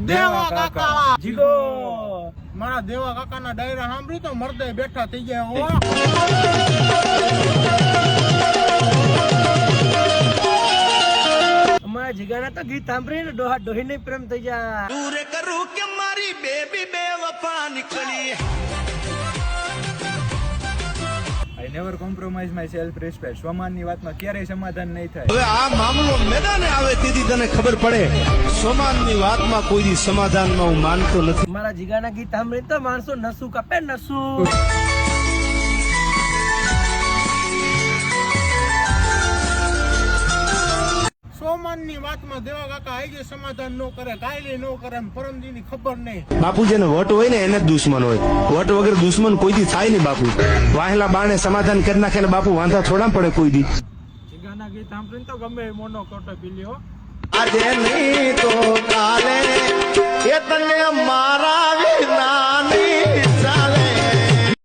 દેવા કાકા જીગો મારા દેવા કાકાના ડાયરા સાંભળી તો મરદે બેઠા થઈ ગયા હો અમારા જીગાના તો ગીત સાંભળીને ડોહા ડોહીને પ્રેમ થઈ જાય દૂર કરું કે મારી બેબી બેવફા નીકળી I never compromise my self respect. સ્વમાનની વાતમાં ક્યારેય સમાધાન નહીં થાય. હવે આ મામલો મેદાને આવે તેથી તને ખબર પડે સોમાનની વાતમાં કોઈ દી સમાધાનમાં હું માનતો નથી. મારા જીગાના ગીત સાંભળીને તો માણસો નસું કાપે નસું. સોમાનની વાતમાં દેવા કાકા આઈ સમાધાન નો કરે કાયલી નો કરે પરમજી ની ખબર નહીં. બાપુ જેને વટ હોય ને એને જ દુશ્મન હોય. વટ વગર દુશ્મન કોઈ દી થાય નહીં બાપુ. વાહેલા બાણે સમાધાન કરી નાખે ને બાપુ વાંધા થોડા પડે કોઈ દી. જીગાના ગીત સાંભળીને તો ગમે મોનો કોટો પીલ્યો આજે નહીં તો કાલે એ તને માર